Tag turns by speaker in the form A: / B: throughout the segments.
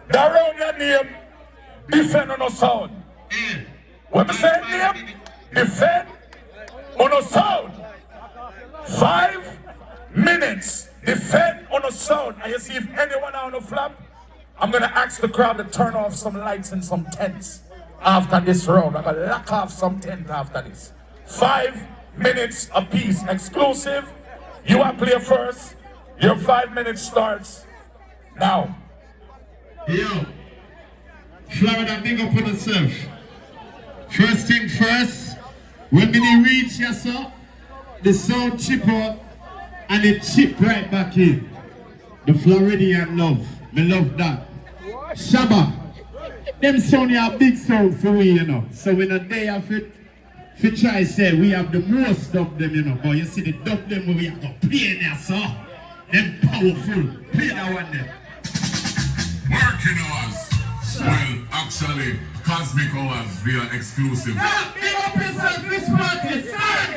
A: that around your name, defend on a sound. When I say name, defend on a sound. 5 minutes, defend on a sound. And you see if anyone on the flap, I'm gonna ask the crowd to turn off some lights and some tents after this round. I'm gonna lock off some tents after this. 5 minutes apiece, exclusive. You want to play first. Your 5 minutes starts now.
B: Yo, Florida, big up on yourself. First thing first, when we reach here, so the sound chip out and it chip right back in. The Floridian love, me love that. Shabba, them sound are big sound for we, you know. So when a day of it, if you try to say we have the most of them, you know. But you see the dub them we have to play there, so them powerful. Play that one there.
C: Working hours. Well, actually, Cosmic Hours via exclusive.
B: Big up yourself, this party, son!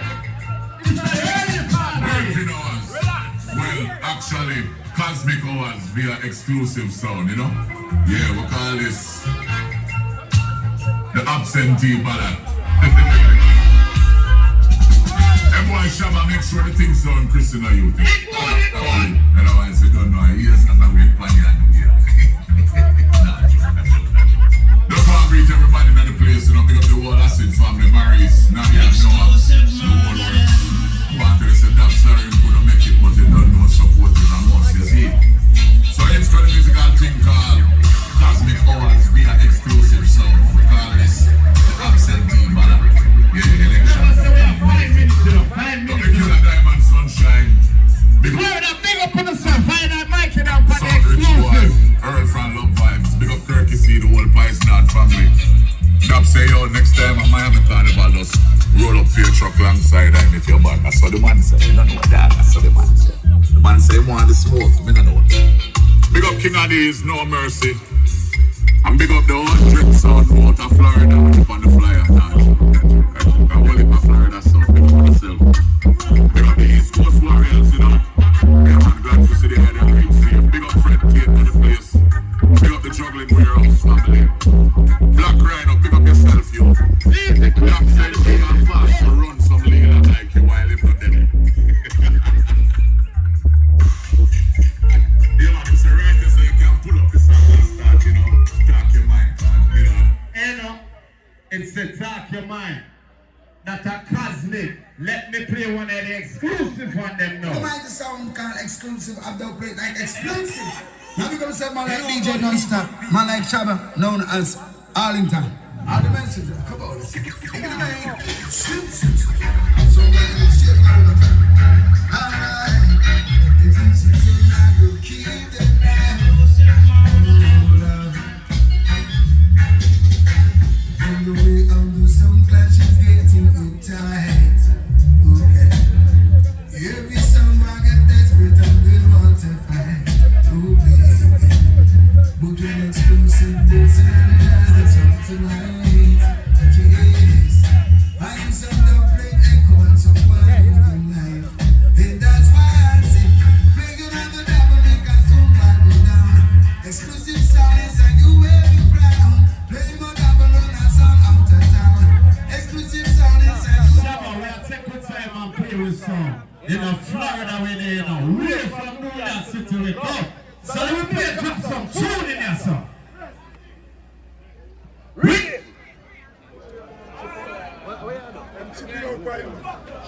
B: It's a early party!
C: Working hours. Well, actually, Cosmic Hours via exclusive sound, you know? Yeah, we call this the absentee ballad. Boy, Shabba, make sure the things sound Christian or you think. And otherwise you don't know, yes, because I wait for you and here. Just want to greet everybody in the place, you know, pick up the whole acid family, Maurice, Nadia, Noah, the whole works. Banter is a damn sorry you couldn't make it, but you don't know supporters and most you see. So it's got a musical thing called Cosmic Hours via exclusive sound. We call this the absentee ballad. Yeah, election.
B: 5 minutes, you know, 5 minutes.
C: Don't kill a diamond sunshine.
B: Big up on the sun, find that mic and I'm for the exclusive.
C: Earl from Love Vibes, big up Turkey, see the whole Pies Nod family. Dab say, yo, next time at Miami Carnival, just roll up for your truck alongside and if you're bad. That's what the man say, you don't know that, that's what the man say. The man say, he want the smoke, me don't know. Big up King Addies, No Mercy. And big up the 100 South out of Florida, up on the flyer. I will in my Florida South, big up on yourself. Big up the East Coast Warriors, you know. Yeah, man, glad to see the head and reach safe. Big up Fred Tate to the place. Big up the Juggling Warehouse family. Black Rhino, big up yourself, yo. Black Side King and Fast to run some legal like you while him not dead. Yeah, man, it's a right so you can pull up the song and start, you know. Talk your mind, man, you know.
B: You know, it's a talk your mind. That a Cosmic. Let me play one of the exclusive one them now.
D: You mind the sound called exclusive? I've done play like exclusive. Now we gonna say man like DJ Non-Stop, man like Shabba, known as Arlington. All the messages, come on. So we're gonna shit all the time. Alright, it's easy to not go keep them down. On the way on the sound clash is getting good tight. Okay. Every song I get desperate and we want to fight. Oh baby. But when exclusive dancing and dancing tonight. Yes. I am some double echo and some one in life. And that's why I sing. Bigger than the devil make us so bad go down. Exclusive songs and you wear the crown. Play more double on a song out of town. Exclusive songs and you
B: Shabba, we'll take the time and play with song. You know, Florida we there, you know, way from New York City we come. So we play drop some tune in there, song. Reggae!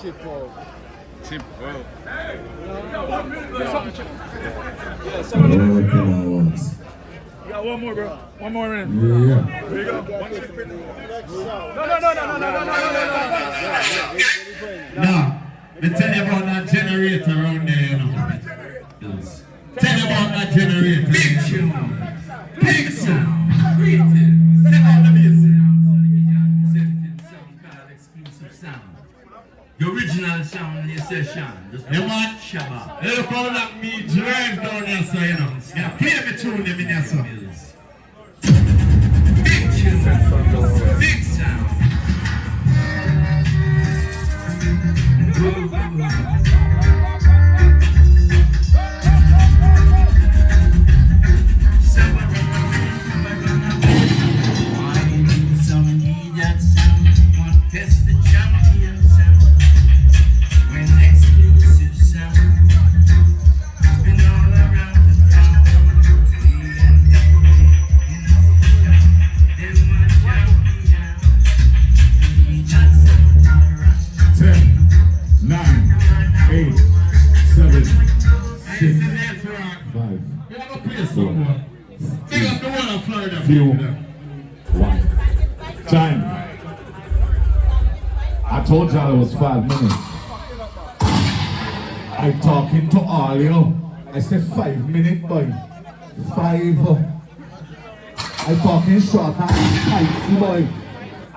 E: Chip, well.
A: You got one more, bro. One more in.
D: Yeah.
A: Here you go.
B: Now, me tell you about that generator around there, you know. Tell you about that generator. Big tune. Big sound. Step on the bass.
F: Exclusive sound. The original sound in your session.
B: You want Shabba? Look how that me drive down there, so you know. Yeah, play me tune them in there, so.
F: Big tune. Big sound.
B: up the one of Florida.
A: Few. One. Time. I told y'all it was 5 minutes. I'm talking to all you. I said 5 minutes, boy. 5. I'm talking short and spicy, boy.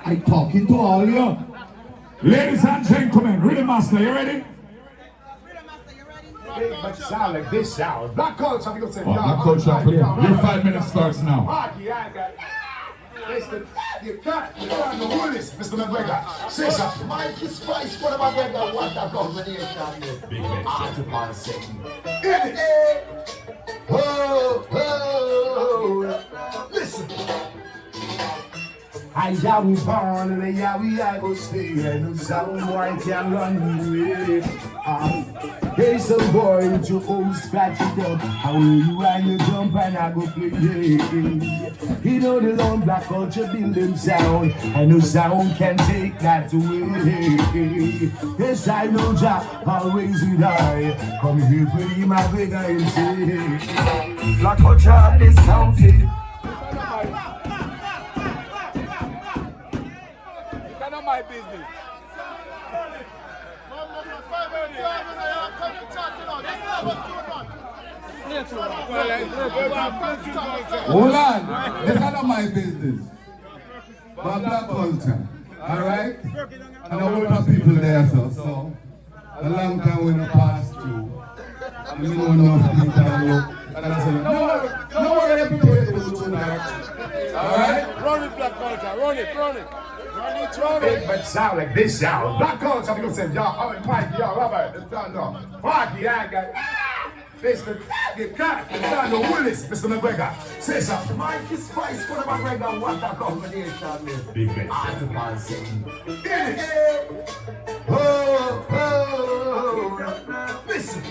A: I'm talking to all you. Ladies and gentlemen, Rhythm Master, you ready?
G: But sound like this sound. Black culture, we gonna say,
A: Black culture, play. Your 5 minutes starts now.
G: Party, I got. Listen, you can't know who this, Mr. McGregor. Say something. Mikey Spice, what about McGregor? What that combination is? Big man, shut up on a second. Oh, listen. I am born and I go stay and no sound boy can run away. Hey, some boy with your old scratch it up. How will you and you jump and I go play? You know the long black culture building sound and no sound can take that away. Yes, I know Jack always with I. Come here for him, my big and say black culture is counted.
E: My business.
H: Hold on, that's not my business. But black culture, alright? And a whole lot of people there, so a long time we don't pass through. And we know enough people know. And I said, no worry, people will do tonight. Alright?
E: Run it, black culture, run it.
G: Big but sound like this sound. Black culture, we gonna say, y'all, Mikey, y'all, Robert, it's done now. Party, I got. Listen, you can't know who this, Mr. McGregor. Say something. Mikey Spice, what about McGregor? What that combination is? Big man, shut up on a second. Listen.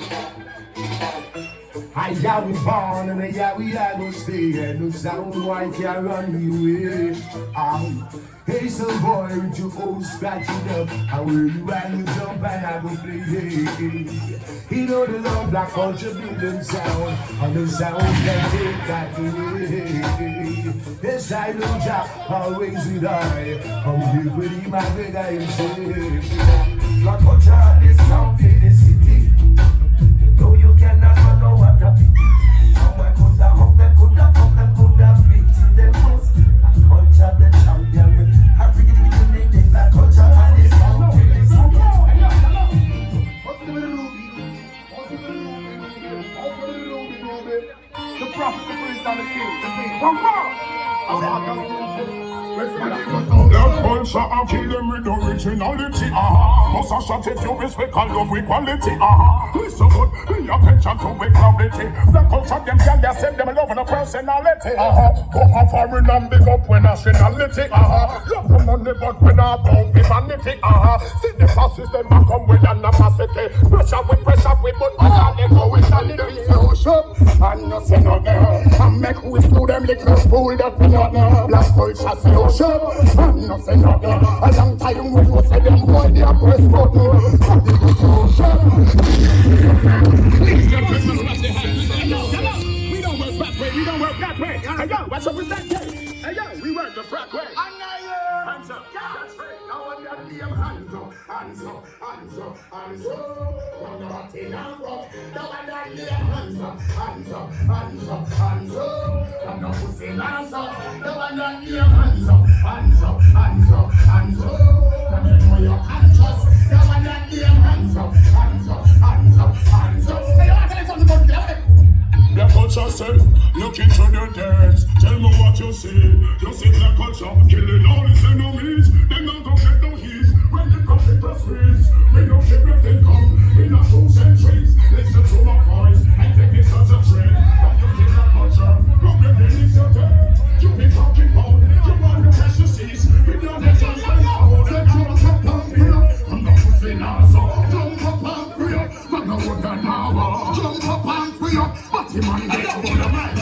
G: I am born and I go stay and no sound boy can run away. Hey, some boy with your old scratch it up. How will you and you jump and I go play? He know the love black culture building sound and the sound can take that away. Yes, I know Jack always with I. Come here with him, I beg I say black culture is sound in the city. No, you cannot run no water. Someone could have hung them, could have beaten them most. That culture, the champion. I bring it with the name, that culture, and it's all this. The prophet, the priest, and the king. One more.
A: Black culture, I kill them with originality. Must I shut it, you respect and love equality. Listen good, pay attention to equality. Black culture, them can they send them love and a personality. Go off foreign and big up when nationality. Love the money, but when I about the vanity. See the passes, them back come with an capacity. Pressure with, but I let go with sanity. And no say no there. And make we through them little fool that we not know. Black culture say oh shut. And no say no there. A long time we go say them boy they are press button. And they go so shut. We don't work that way. We don't work that way. Hey yo, what's up with that day? Hey yo, we work the frat way. Hands up. That's right. Now on your damn hands up. Hands up. Hands up. Hands up. From the bottom and rock. Now on your damn hands up. Hands up. Hands up. Hands up. From the pussy hands up. Now on your damn hands up. Hands up. Hands up. Hands up. From the know your hands up. Now on your damn hands up. Hands up. Hands up. Hands up. Hey, you want to tell me something about that? Black culture said, look into their dance. Tell me what you see. You see black culture killing all its enemies. They not gonna get no heat when they come in the streets. We don't care if they come in a 2 centuries. Listen to my voice and take this as a trend. When you see black culture, look at the needs of them. You be talking about, you want the precious seas. We don't have to spend all the jump up and free up. I'm not pussy now, so jump up and free up. From the wood and now, jump up and free up. But the man gets on the mind.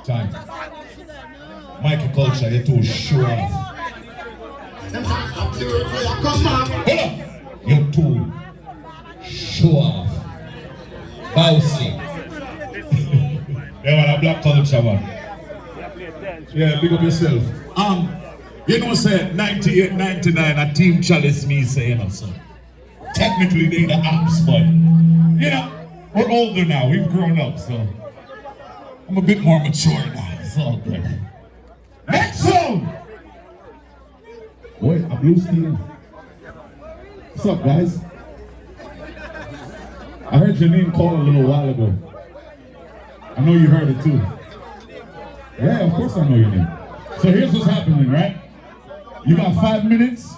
C: Time. Mikey Culture, you're too show off. You're too show off. Bouncy. They want a black culture, man. Yeah, big up yourself. You know, say 98, 99, a team chalice me saying so. Technically, they the apps, but you know, we're older now. We've grown up, so I'm a bit more mature now. It's all good. Next song. Wait, a blue steel. What's up, guys? I heard your name called a little while ago. I know you heard it too. Yeah, of course I know your name. So here's what's happening, right? You got 5 minutes,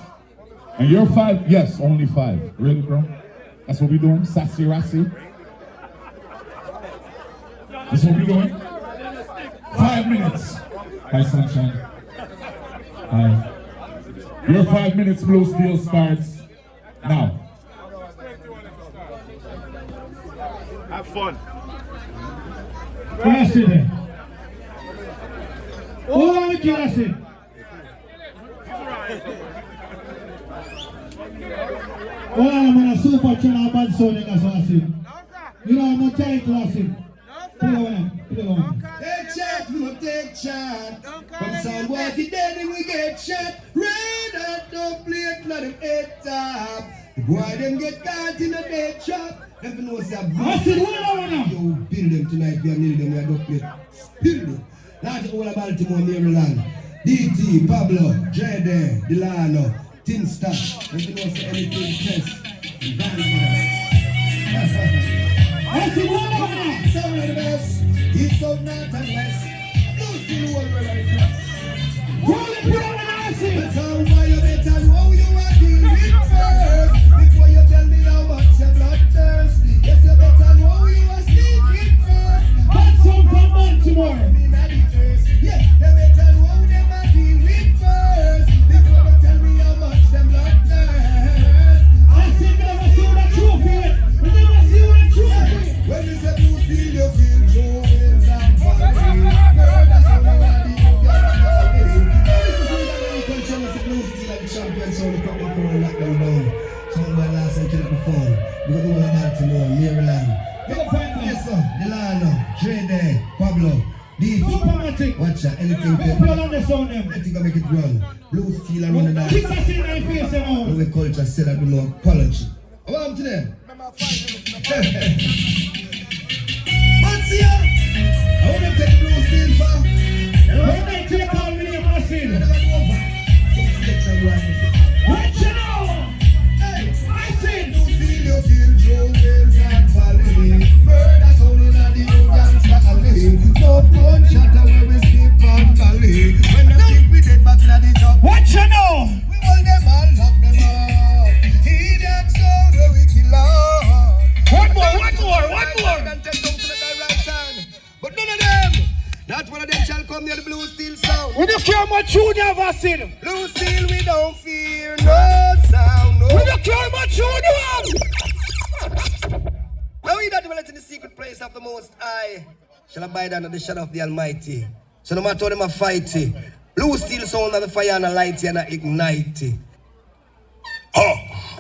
C: and you're 5. Yes, only 5. Really, bro? That's what we doing? Sassy Rassy? That's what we doing? 5 minutes. Hi, sunshine. Hi. Your 5 minutes blue steel starts now.
E: Have fun.
B: What I say there? What are you I say? Oh, I'm a super channel bad sounding as I say. You know I'm a title I say. Play one.
G: Take shot, we will take shot. From somewhere today we get shot. Red at the plate, let them head top. The boy them get caught in a dead trap. Them know say
B: I said, what I wanna?
G: yo, build them tonight, we are needing them, we are don't play. Build them. Large all of Baltimore, Maryland. DT, Pablo, Drede, Delano, Tinstar. Them know say anything test.
B: I said, what I wanna?
G: Some of the best. East of North and West. Those two world where I cross.
B: Roll it, bro, and I say.
G: That's how why you better know you are dealing with first. Before you tell me how much your blood thirst. Yes, you better know you are sleeping first.
B: Hot song from Baltimore.
G: Yeah, they better know them are dealing with first. Before you tell me how much them blood thirst.
B: I said, never see what a trophy is. We never see what a trophy is.
G: When you say blue steel, you feel true wins and folly. Girl, that's how you are the blue steel and champion, so we come and lock them down. So my last and kill up the phone. We got all of Baltimore, Maryland. Yes, sir. Delano, Drede, Pablo, DT.
B: Supermatic.
G: Watch out, anything
B: People
G: to
B: on the sound them.
G: anything to make it run. Blue steel and run the
B: Kick
G: dance.
B: us in my face, you know.
G: Blue culture said that with no apology. What happened to them? What's here? I want to take blue steel for.
B: When they take all me, I'm
G: They're
B: saying.
G: gonna go over. Just get some right.
B: What you know?
G: Hey,
B: I said.
G: you feel Joe Wills and Valley. Murder's only not the old gangster alley. No punch shatter where we sleep on valley. When they think we dead back na the top.
B: What you know?
G: We hold them all, lock them up. Idiot sound where we kill off.
B: One more.
G: And take down to the right hand. But none of them, not one of them shall come near the blue steel sound.
B: We don't care much you never seen.
G: Blue steel, we don't fear no sound. No.
B: We don't care much you never.
G: Now we that dwelleth in the secret place of the Most High shall abide under the shadow of the Almighty. So no matter how them a fight, blue steel sound of the fire and the light and the ignite.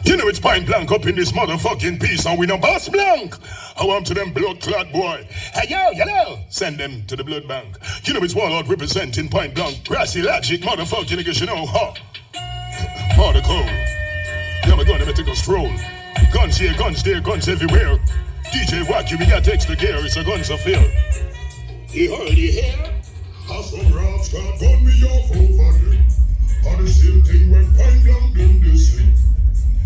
A: You know it's point blank up in this motherfucking piece and we no boss blank. I want to them blood clot boy. Hey yo, send them to the blood bank. You know it's Warlord representing point blank. Brassy logic, motherfucking niggas, you know, For the code. Yeah, we're gonna take a stroll. Guns here, guns there, guns everywhere. DJ Wacky, we got extra gear, it's a guns affair. You already hear? How some rocks got gun me off over there. Or the same thing when point blank done this thing.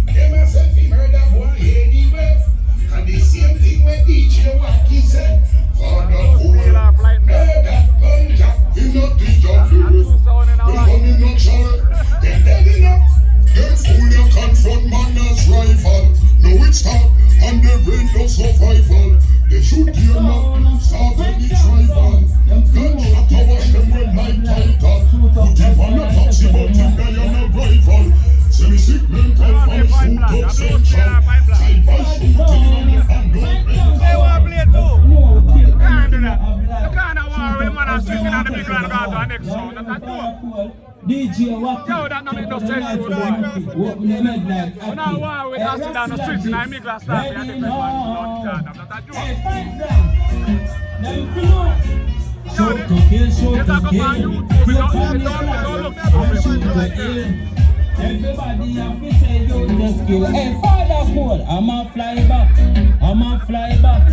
A: Them a say fi murder boy anyway. And the same thing when DJ Wacky said. For the whole murder ganja, he not the job do it. We coming up sorry, they're begging up. Them fool you confront man as rival. Now it's stop and they bring no survival. They shoot you up, stop any tribal. Gunshot to wash them with my title. Put him on a taxi but him die on a rival. Semi-sick mental from his food up,
I: DJ Wacky.
E: Yo, that not make no sense, bro.
I: Open the head like
E: When I walk with us down the streets and I make glass laugh, I think I'm not a joke.
I: Hey, fight down. Now you know. Show to kill, show to kill. Kill from the class. And shoot to kill. Everybody have to say you just kill. Hey, father call. I'ma fly back. I'ma fly back.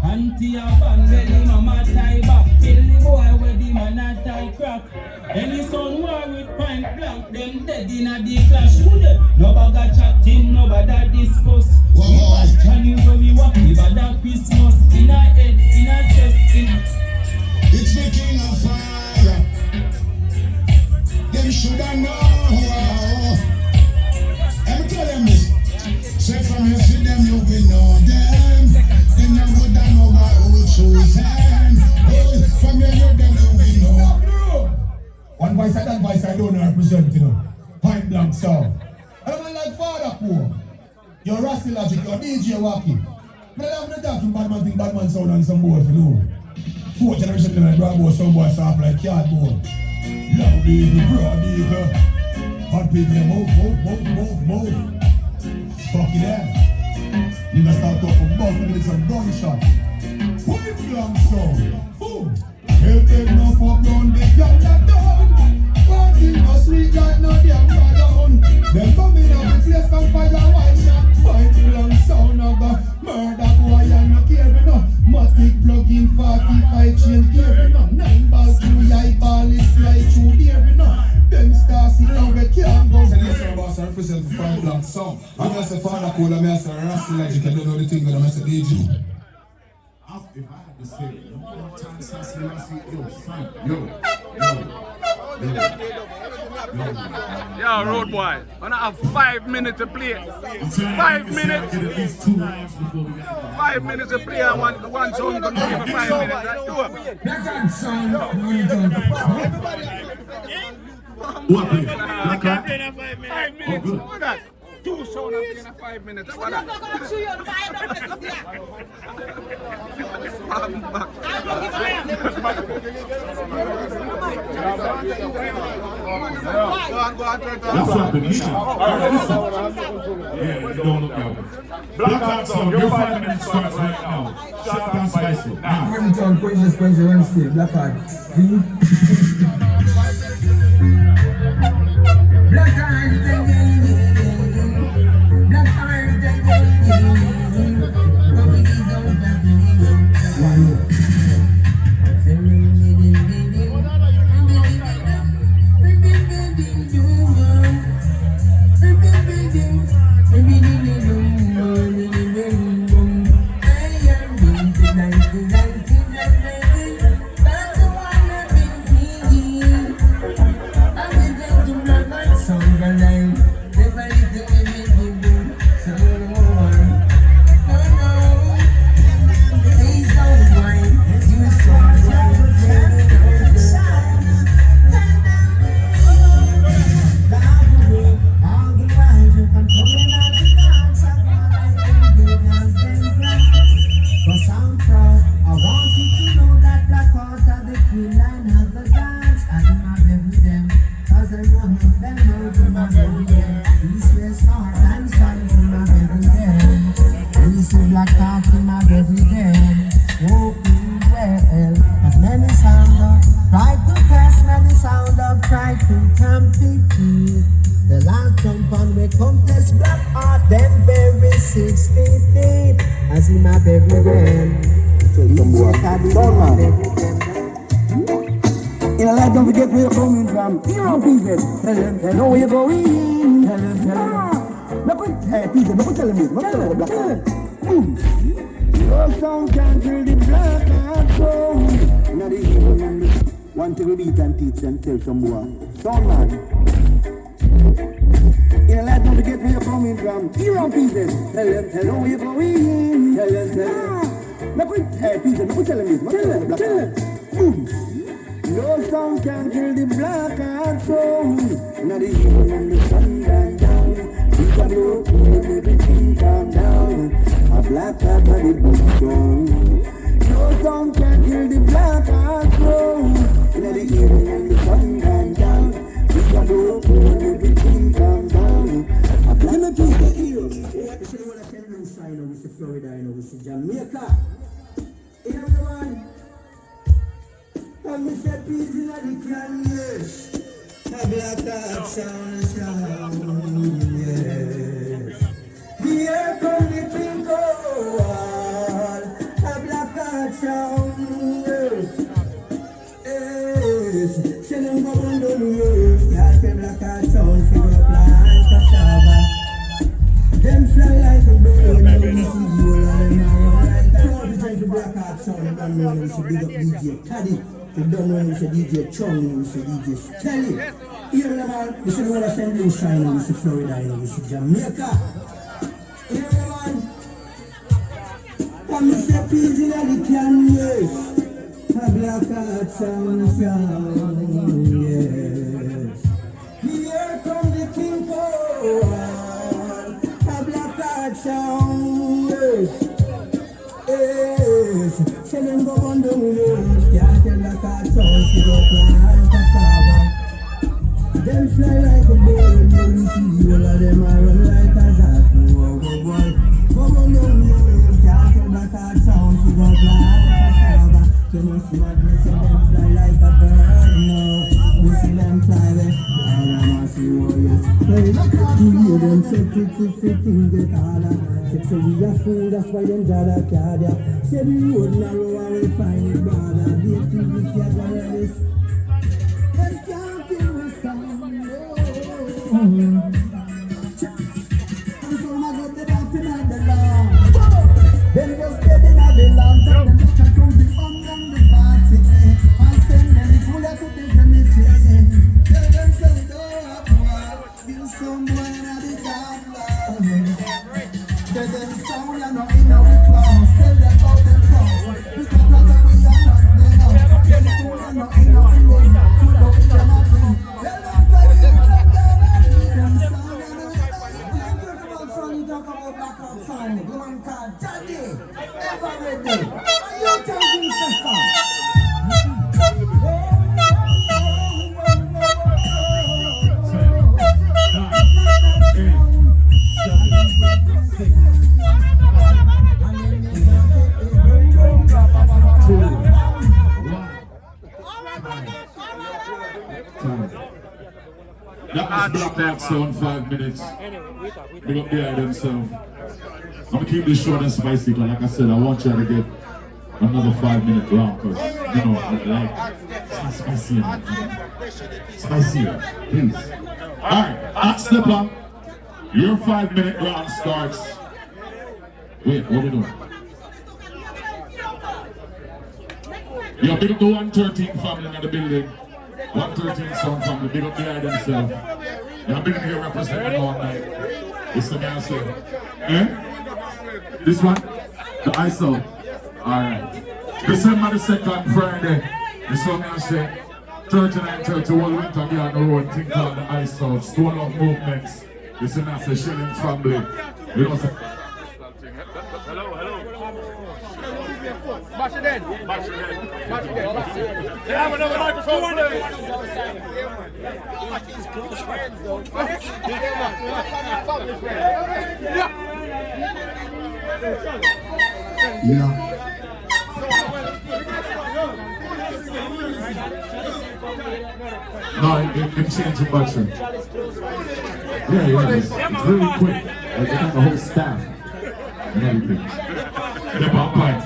I: Auntie a fan with him, mama tie back. Kill the boy with him and a tie crack. Any son war with pint blank, them dead in a the clash. No bag chatting, no bad discuss. We pass Johnny where we walk, we bad Christmas. In a head, in a chest, in
D: It's the king of fire. Them shoulda know. Let me tell them this. Say from you see them, you will know them. Then you woulda know by who chosen. From you know them, you will know. One voice I that voice I don't represent, you know. Point blank sound. I don't like father poor. You're Rasty Logic, you're DJ Wacky. But I'm not talking bad man sound and some boy for you. 4th generation like Bravo, some boy soft like cardboard. Loud eagle, broad eagle. Hot people, move. Fuck it there. You gonna start talking about maybe some gunshot. Point blank sound. Boom. Help them no fuck round the girl that done. Party no sweet like no damn down. Them come in and place some fire white shot. Point blank sound of a murder boy and no care me no. Matic plug in 45 chain care me no. 9 balls through eye ball is slide through there me no. Them stars sit down we can't go. Say listen boss I represent the point blank sound. I'm just a father call I'm just a Rasty Logic. I don't know the thing but I'm just a DJ. If I had to say,
E: Yo, road boy, when I have 5 minutes to play. 5 minutes. 5 minutes to play and one song can play for 5 minutes. That's do it.
D: That sound.
E: What? I can't play in 5 minutes. 5 minutes. What that? 2 songs in 5 minutes. What that?
C: What's happening? Yeah, you don't look out. Black Hawk Sound, your 5 minutes starts right now. Sharp and spicy. Now.
D: Quentin, Wednesday, Black Hawk. Black Hawk, everything calm down. Let me please get you. You see what I said, no sign, we see Florida, we see Jamaica. You know the man? And we say peace in the can, yes. A black heart sound, yes. Here come the twinkle, a black heart sound, yes. Yes. Say them go on the roof, yeah, the black heart sound, figure plant cassava. Them fly like a bird, now we see you all of them around like a crowd. We try to black heart sound, you don't know, we should big up DJ Caddy. You don't know, we should DJ Chung, we should DJ Skelly. Here the man, we should go to St. Louis, we should Florida, we should Jamaica. Here the man, and we say peace in the can, yes. A black heart sound, yes. Here come the king call, a black heart sound, yes. Yes. Say them go on the road, can't tell black heart sound, she go plant cassava. Them fly like a bird, now we see all of them are run like a zap. Whoa, boy. Go on the road, can't tell black heart sound, she go plant cassava. You must see madness, see them fly like a bird now. We see them fly there, all of us see warriors. You hear them say pretty things get harder. Say we are fool, that's why them jada cardia. Say the road narrow and we find it brother. They think we can't go this. Them can't kill us down. And so I got the dancing at the lawn. Then just get in at the lawn. Tell them to come to the fun and the party. And send them full of the cemetery. Tell them say don't have war. Kill someone at the dark love. Tell them someone are not in our class. Tell them about the cross. We stop like we are not there now. Tell them we are not in our room. Tell them we are not in. Tell them talk about backup song, the one called Daddy, ever ready. And you tell him, sister.
A: 2, 1. That was Black Heart Sound, 5 minutes. Big up behind themselves. I'm gonna keep this short and spicy, because like I said, I want you to get another 5-minute round, because, you know, like, it's not spicy enough. Spicier, please. Alright, Hot Stepper, your 5-minute round starts. Wait, what are we doing? Yo, big up the 113 family in the building. 113 Sound family, big up behind themselves. Yeah, I've been here representing all night. It's the man say. Eh? This one? The ISO. Alright. December the 2nd, Friday. This one I say. 39-31 winter here on the road. Thing called the ISO. Stone of movements. This is not a Shilling family. You know say.
E: Hello. Bash it in. Bash it in. They have another microphone, please.
D: Yeah.
A: No, it changed the battery. Yeah, it's really quick. Like, they got the whole staff and everything. They're about point.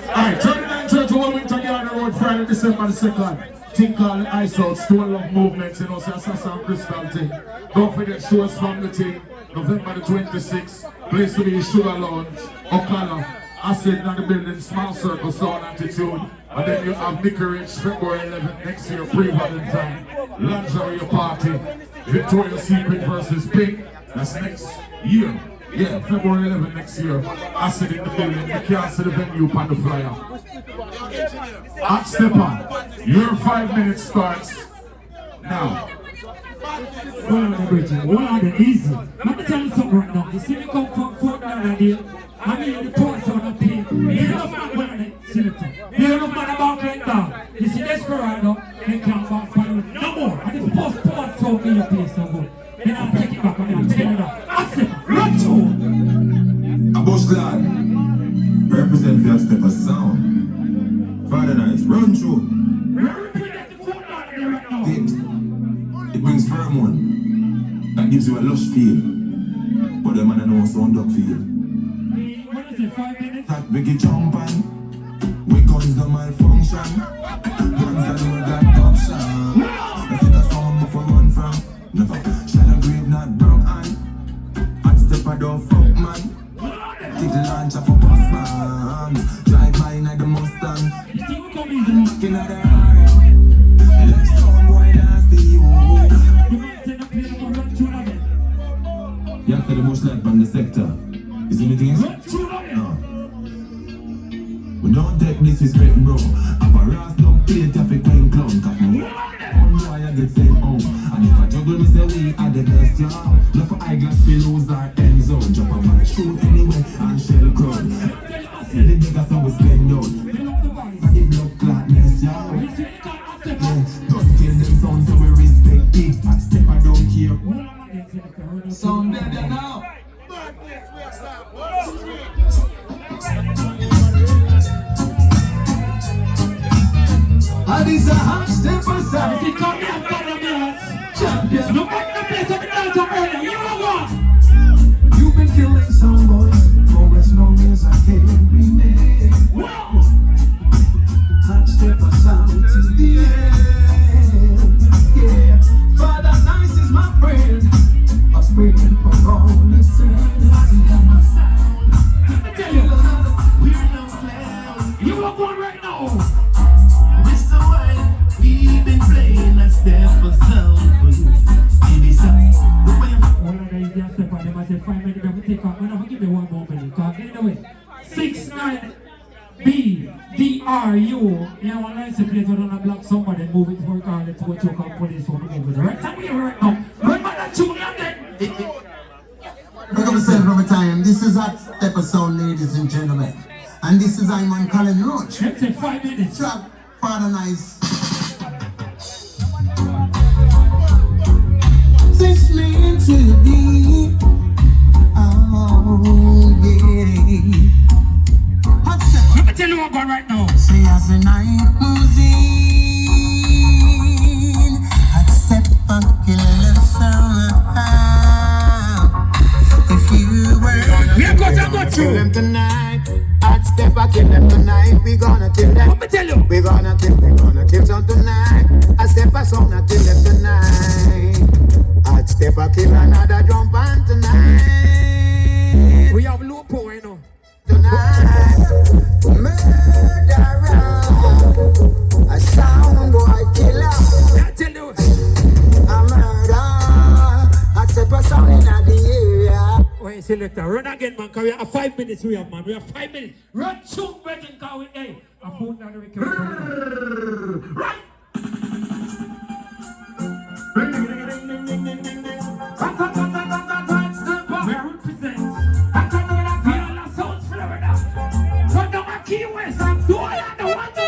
A: Alright, 39-31 winter here on the road, Friday, December the 2nd. Thing called the Ice Out, Stone Love Movements, you know, so Assassin Crystal thing. Don't forget, Shows from the thing, November the 26th. Place to be Sugar Lounge, Ocala, Acid in the building, Small Circle, Sound Attitude. And then you have Nickeridge, February 11th next year, pre-Valentine. Lingerie party, Victoria's Secret versus Pink. That's next year. Yeah, February 11th next year. Acid in the building. You can't see the venue on the flyer. Hot Stepper, your 5 minutes starts now.
I: Well, Bridget, well, easy. Let me tell you something right now. You see me come from Fort Lauderdale, I mean the ports on the plane. You know man wearing it, Senator. You know man about right now. You see Desperado, they can't back for you no more. And it's post-port sound in your place so good. Then I'll take it back and I'll tell you that. I said, run through.
J: A bush glad represent for a step of sound. Father nice, run through. It brings pheromone that gives you a lush feel. But the man know sound up feel.
I: What is it, 5 minutes?
J: That biggie jump on. We guns the malfunction. Guns that know that option. If it a sound before run from. Never shallow grave not broke hand. Hot step a door fuck man. Take the launch of a bus man. Drive by in the Mustang. Looking at the eye. Let's sound boy dance to you. You have to the most light from the sector. You see anything? No. We don't take disrespect, bro. Have a ras no play traffic when clown. Cause one boy I get sent home. And if I juggle me say we are the best, y'all. Look for eyeglass pillows or end zone. Jump up and shoot anyway and shell crowd. See the niggas so we spend out. For the blood clotness, y'all. Don't kill them sound so we respect it. And step I don't care.
H: Sound better now. And it's a hot step aside.
I: If you come here and follow me as champion, look at the place of the dance earlier. You know what?
H: You've been killing some boys for as long as I can remain.
I: Wow!
H: Hot step aside to the end. Yeah, Father Nice is my friend. A friend for all the sins.
I: I tell you, we're no clowns. You are going right now.
H: This the way we've been playing a step for sound. Maybe some.
I: One of the Indian step on them, I said 5 minutes, I'm going to take off. I'm going to give me one more minute. Because anyway, 69BDRU. You know, when I say play, we're going to block somebody and move it for call it to a choke on police for the movie. Right? So we're right now. Remember that tune, London?
D: Look at myself from a time. This is Hot Step of Sound, ladies and gentlemen. And this is I'm on Colin Roach.
I: Let's say 5 minutes.
D: Trap, Father Nice. Since me into the deep. Oh, yeah. Hot Step.
I: Let me tell you what I'm going right now.
D: Say as the night moves in, Hot Step and kill the sound. If you were
I: Here goes I got
G: Kill
I: you.
G: them tonight. Hot step, I kill them tonight. We gonna kill them.
I: Let me tell you.
G: We gonna kill some tonight. A step a song, I kill them tonight. Hot step, I kill another drum band tonight.
I: We have low power, you know.
G: Tonight, murderer, a sound boy killer,
I: I tell you.
G: a murderer. Hot step a song in the area.
I: Wait, selector, run again, man, because we have 5 minutes we have, man. We have 5 minutes. Run, shoot, breaking, because we, hey, I phone down the record. Right! We represent. I can know that we all are South Florida. From down Key West, do all of the ones to know.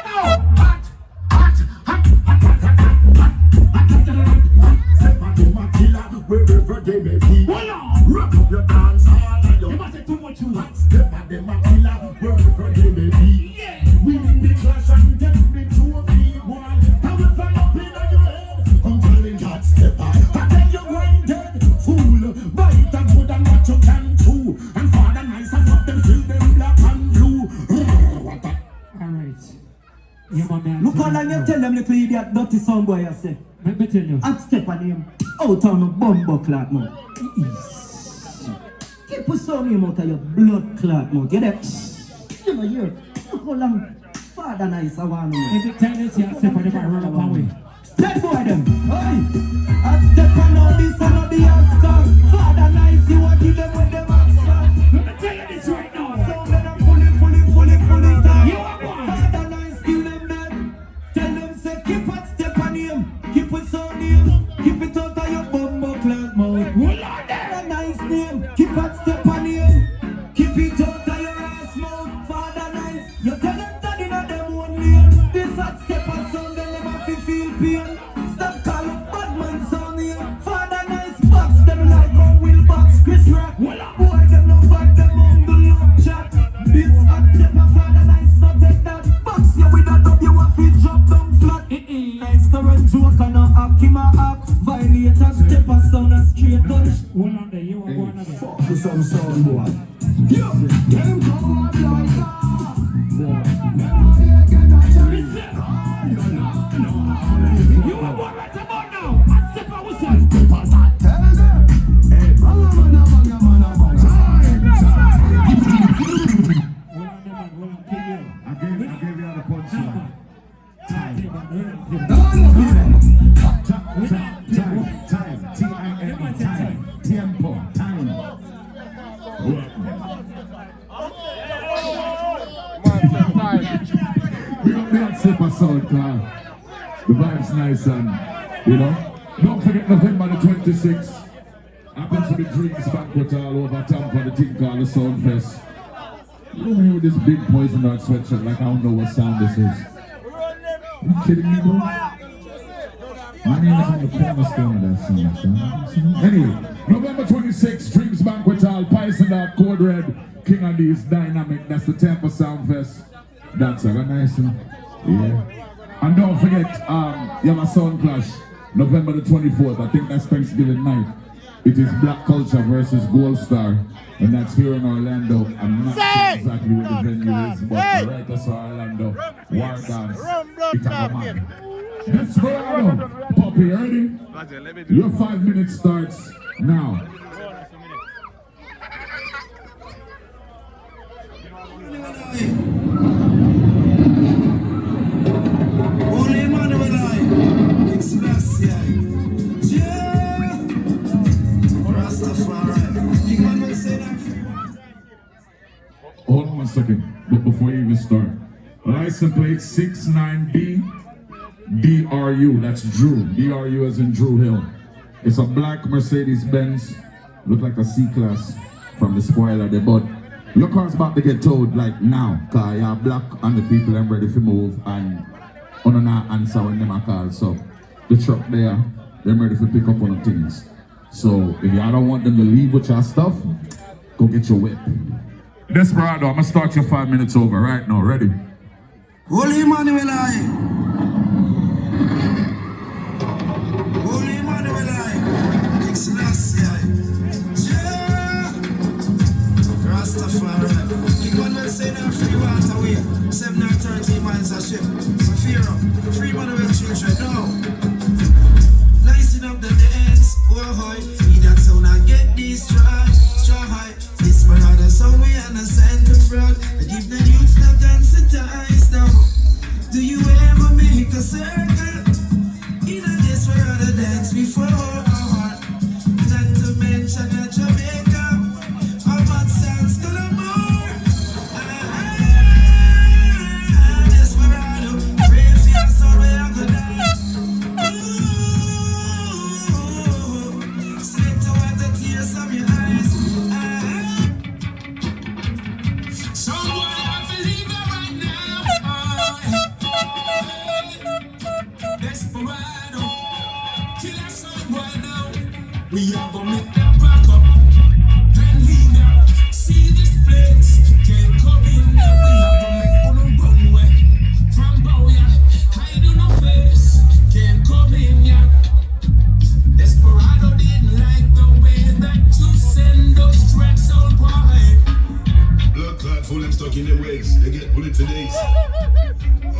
I: Hot, hot, hot, hot, hot, hot.
A: Wherever they may be.
I: Hold on.
A: Rock up your dance hall and your
I: You must say too much, you.
A: hot step and them a killer. Wherever they may be.
I: Yeah.
A: We in the clash and them the two of me one. However up in your head, I'm calling hot step. I tell you why dead fool. Bite and good and what you can do. And Father Nice and what them kill them black and blue. What the?
I: Alright. Yeah, my man.
K: Look how long you tell them little idiot dirty sound boy I say.
I: Let me tell you.
K: Hot Step on him out on a bumbo clot man. Keep a sound him out of your blood clot mouth. You there? You know here. Look how long Father Nice I want me.
I: Every time they see a step on the bar, run up and away.
K: Let's boy them. Hey! Hot Step on all this and all the Oscar. Father Nice you want give them with them Oscar.
I: Let me tell you this right now.
K: So let them fully down.
I: You are one.
K: Father Nice kill them dead. Tell them say keep Hot Step on him. Keep it sound him. Keep it out of your bumbo clot mouth.
I: Hold on there.
K: A nice name. Keep Hot Step on him. Keep it out of your ass mouth. Father Nice. You tell them that in a them one lane. This Hot Step on sound they never feel pain. Stop calling bad man sound here. Father nice box, them like how will box Chris Rock. Boy, them no fight them on the long chat. This hot pepper, Father nice, so take that. Box you with a dub, you want to drop down flat. Nice to run joke and a hack him a hack. Violators, step us down a straight touch. One on there, you want one on there.
G: Fuck you some sound boy. Yo, them go up like that. Never get that chance.
I: You are one right about now. I step out with you.
G: Tell them. Hey, banga.
I: Hold on, kill you.
H: I gave you the punchline.
I: Time.
H: Time. Tempo. Time. We don't super sound car. The vibe's nice and, you know. Don't forget November the 26th. Happens to be Dreams Banquet all over Tampa, the thing called the Sound Fest. You know me with this big Poison Dart sweatshirt like I don't know what sound this is. Are you kidding me, bro? My name is on the cornerstone of that song, son. Anyway, November 26th, Dreams Banquet Hall, Poison Dart, Code Red, King and D's Dynamic. That's the Tampa Sound Fest. That's a nice one. Yeah. And don't forget, you have a sound clash, November the 24th. I think that's Thanksgiving night. It is Black Culture versus Gold Star, and that's here in Orlando. I'm not sure exactly where the venue is, but right us Orlando. War Dance. It's a man. Desperado. Poppy, ready? Your 5 minutes starts now.
K: Only man will I express, yeah. Rastafari. You gonna say that?
H: Hold on 1 second, but before you even start. License plate 69B DRU, that's Drew. DRU as in Drew Hill. It's a black Mercedes-Benz. Look like a C-Class from the spoiler there, but your car's about to get towed like now, cause you're black and the people are ready to move and on not answer when them are called. So the truck there, they're ready to pick up on the things. So if y'all don't want them to leave with your stuff, go get your whip. Desperado, I'm gonna start your 5 minutes over right now. Ready?
K: Holy man will I. Holy man will I. Express, yeah. Rastafari. You gonna say that free water way. 730 miles a ship. So fear up. Free man will children. No. Nicing up the dance. Oh, that sound I get this straw high. This brother song we understand the fraud. I give the youths that dance the ties now. Do you ever make a circle? In a this brother dance before. Not to mention a Jamaica. All my sounds to the more. This brother pray for your soul where I'm gonna die. Tears of your eyes. Someone have to leave her right now. Desperado, kill that someone now. We are gonna make that back up. Then leave now. See this place, can't come in now. We are gonna make on the runway. From Boya, hide on no face, can't come in now. Desperado didn't like the way that you send those tracks on wide.
L: Blood clot full, them stuck in their ways. They get bullet for days.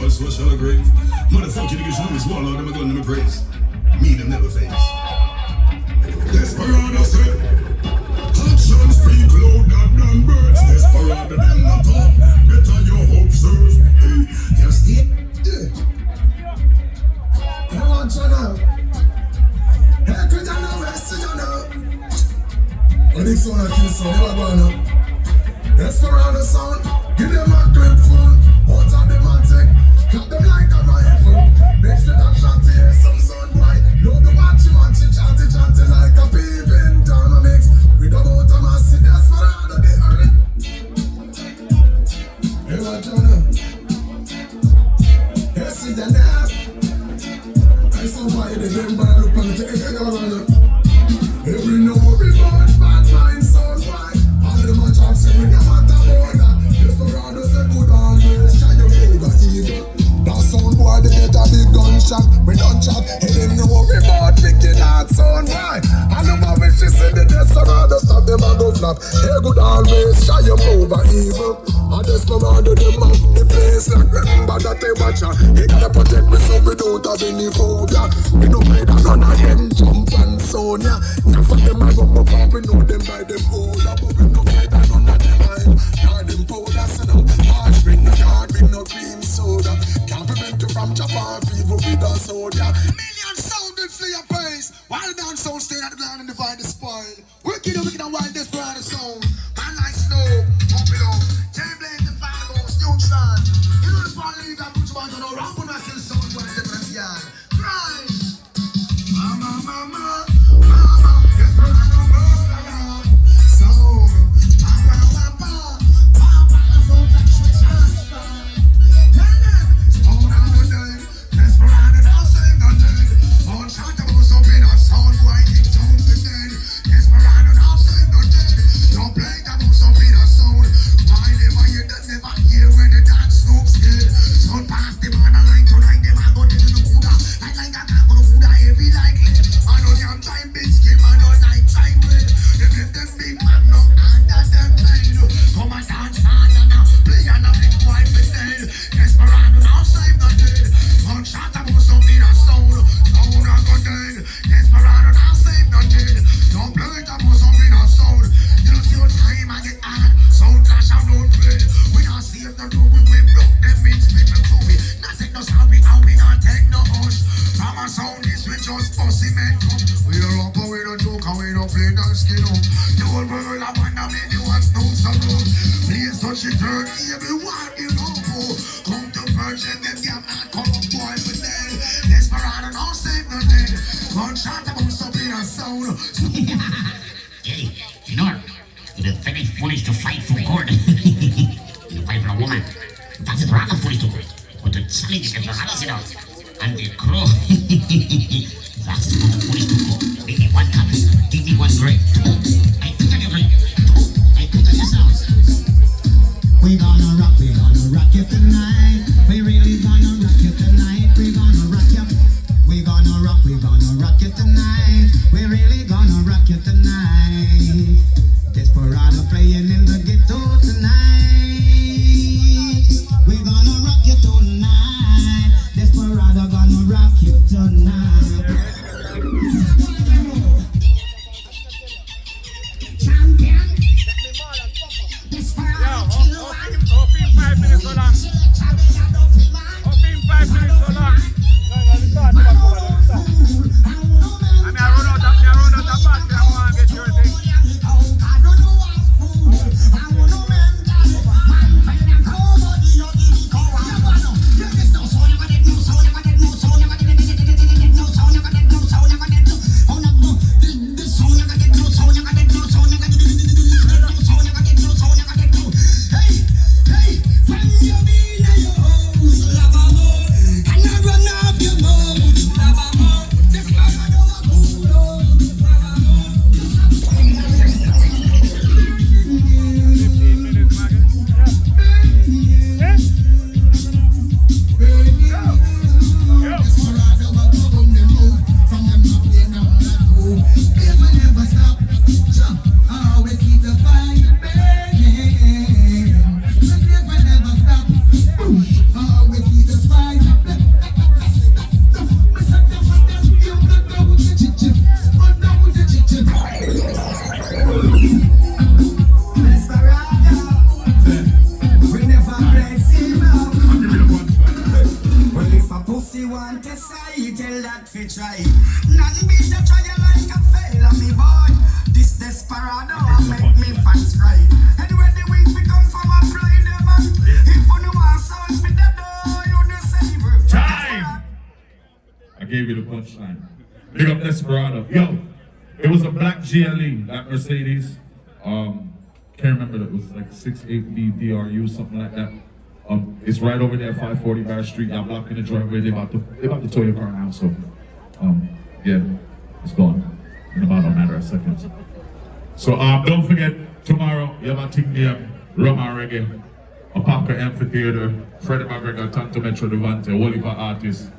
L: Us was shall grave. Motherfucking niggas know me small, all them a gun, them a praise. Me them never face. Desperado said, actions speak louder than birds. Desperado them not talk, better your hope serve. Hey, just it.
G: I want you now. Hey, quit on the rest of you now. When this sound I kill sound, you are going up. Desperado sound, give them a clip full. Out of them and take, cut them like a rifle. Mix it and chant here, some sound boy. Load the matchy chanty like a peeping time mix. We don't go to my city, Desperado, they are it. Hey, what you know? Hey, see the nap. I saw why they didn't buy the look on the shot, we don't chat. He didn't know we bought wicked hearts on right. I know my wish is in the desperado, stop them and go flop. Hey, good always triumph over evil. I desperado them up the place like remember that they watch her. He gotta protect me so we don't have any phobia. We don't play that none of them jump and Sonia. Now for them I go up and we know them by them older, but we don't play that none of them hype. Now them powder so them harsh bring no yard, bring no cream soda. Can't prevent you from Japan people with a soda. Million sound and flee a pace. While down sound stay at the ground and divide the spoil. Wicked and wild desperado sound. Man like snow, up below. Jay Blaze and Fireballs, neutral. You know the fall league and put your hands on our ramp when I still sound when I step in the yard. Cries. Mama, mama, mama, desperado mama. Sound. Papa, papa, papa, sound like switch hands. Tell them, sound out the day. Desperado now same the day. On shot about something of sound, why it sound the day. Desperado now same the day. Don't play that about something of sound. Why never hear that, never hear when the dance snoops good. Sound pass them on a line to line, them and go to the Buddha. Like I can't go to Buddha heavy like it. I know them time biscuit, I know like time bread. They give them big man no under them pain. Come and dance harder now, play on a big boy for dead. Desperado now save the dead. One shot about something of sound, sound and go dead. Desperado now save the dead. Don't play it about something of sound. You know see what time I get hard, sound clash and don't play. We not save the door, we will block them in, split them through me. Not take no sound, we out, we not take no hush. From a sound is we just pussy men come. We don't rock, we don't joke, and we don't play that skin up. The whole world I wanna make the ones know some road. Please touch it, turn everyone you know. Come to Virgin, them damn man come up, boy, for dead. Desperado, now save the dead. Gunshot about something a sound.
M: Hey, you know, you're very foolish to fight for God. You fight for a woman. That's rather foolish to do. But the challenge is the hardest, you know. And the crow. That is not foolish to do. Give me one cup. Give me one grape. I put on your ring. I put on your sounds.
D: We gonna rock you tonight. We really gonna rock you tonight. We gonna rock you. We gonna rock you tonight. We really gonna rock you tonight. Desperado playing in the ghetto tonight. We gonna rock you tonight. Desperado gonna rock you tonight. Champion. Desperado.
E: Oh, 5 minutes so long. Oh, 5 minutes so long. I run out of battery, I want to get your thing.
A: Big up Desperado. Yo, it was a black GLE, that Mercedes. Can't remember, that was like 68B DRU, something like that. It's right over there, 540 Barr Street. Y'all blocking the driveway. They about to tow your car now. So, yeah, it's gone in about a matter of seconds. So, don't forget tomorrow you have a thing there, Rum and Reggae, a Parker Amphitheater, Freddie McGregor, Tanto Metro Devante, Oliver artists.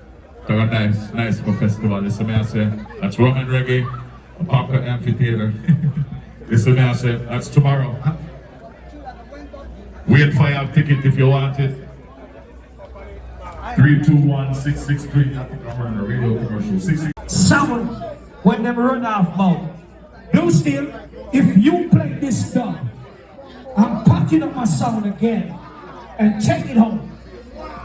A: to a nice festival. Listen, me I say, that's rum and reggae, a Parker Amphitheater. Listen, me I say, that's tomorrow. Wait for your ticket if you want it. 321-663. I think I'm running a radio commercial. 66.
I: Sound when them run off mouth. Blue Steel, if you play this dub, I'm packing up my sound again and take it home.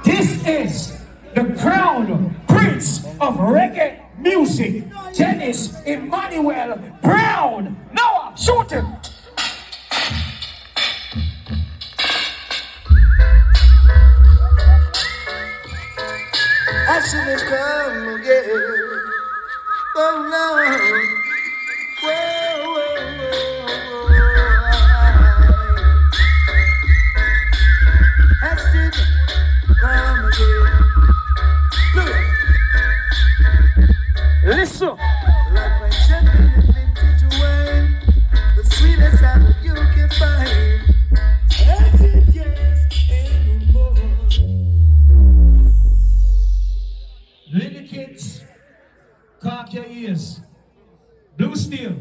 I: This is the crown prince of reggae music, Dennis Emmanuel Brown. Noah, shoot him.
K: I should have come again. Oh no. Whoa, whoa, whoa. I should come again. Look.
I: Listen.
K: Like my champion has been pitched away. The sweetest apple you can find. I said yes anymore.
I: Little kids, cock your ears. Blue Steel,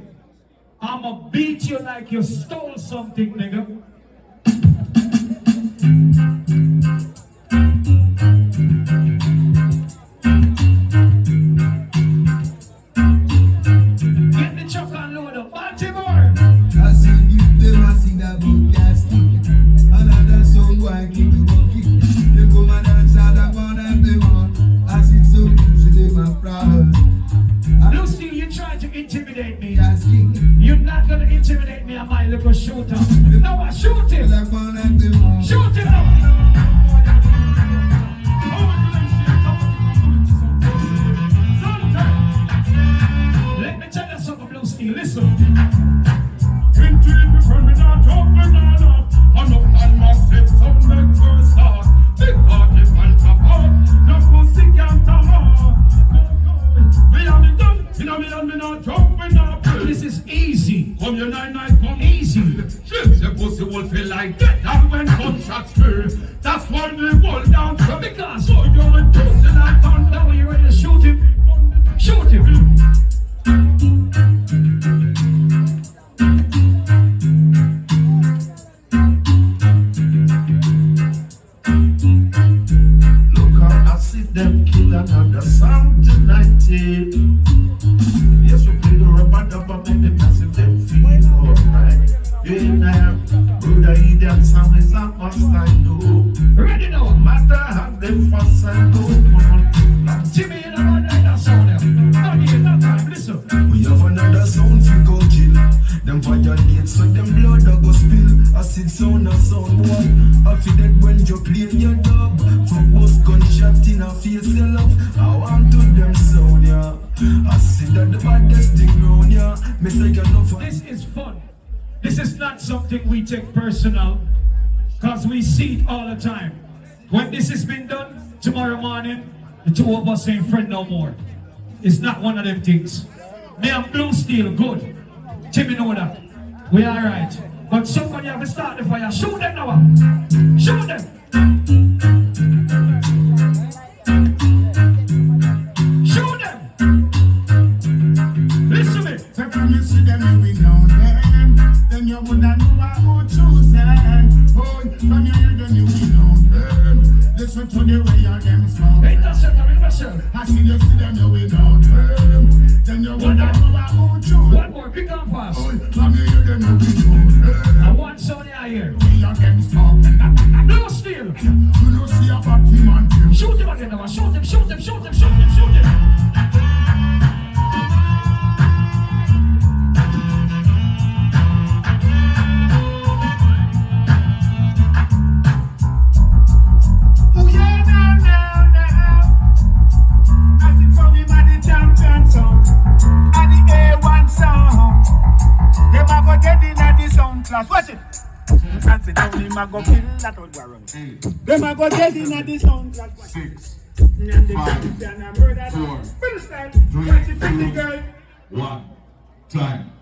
I: I'ma beat you like you stole something, nigga. Get the truck and load up, Baltimore.
D: I see you, them I see that book casting. Another song why keep the walking. They come and dance all that one and they want. I see so good to them my proud.
I: Blue Steel, you trying to intimidate me. You're not gonna intimidate me, I might look a shooter. No, I shoot him. Shoot him now. Let me tell you something, Blue Steel, listen. This is easy.
A: Come your night, come
I: easy.
A: Ships your pussy will feel like that. And when contracts fail, that's why they hold down from
I: because
A: so you're a pussy like thunder.
I: Now when you're ready to shoot him, shoot him.
K: Look how I see them kill another sound tonight. Yes, we play the rubber dub and make the massive them feel alright. Yeah, now, brother, that sound is a must I know.
I: Ready now.
K: Matter how them fuss and go on.
I: Jimmy, you don't want that sound there. No need, no time, listen.
K: We have another sound to go chill. Them violate so them blood a go spill. Acid sound a sound boy. I feel that when you play your dub. For post gunshot in a face you love. I want to them sound yeah. I see that the baddest thing round yeah. Me say you know fun.
I: This is fun. This is not something we take personal. Cause we see it all the time. When this has been done, tomorrow morning, the two of us ain't friend no more. It's not one of them things. Me and Blue Steel, good. Timmy know that. We alright. But somebody have to start the fire. Shoot them now. Shoot them. Shoot them. Listen to me.
D: So from you see them, you will know them. Then you would not know who choose them. Oh, from you hear them, you will know them. Listen to the way you them smoke.
I: Ain't that shit, I'm in myself.
D: I see you see them, you will know them. Then you would not know who choose.
I: One more, pick up fast.
D: Oh, from you hear them, you will know them.
I: I want Sony out here.
D: We are them smoke.
I: Blue Steel.
D: You know see about him and him.
I: Shoot him again now. Shoot him, shoot him, shoot him, shoot him, shoot him.
D: Oh yeah, now. I think for me, man, the champion song. And the A1 song. They might go dead in the sound class. Watch it. That's it. Only might go kill that old warren. They might go dead in the sound class.
A: 6,
D: And the
A: 5,
D: champion and murder.
A: 4,
D: Philistine.
A: 3,
D: Watch it, pretty girl.
A: 1, time.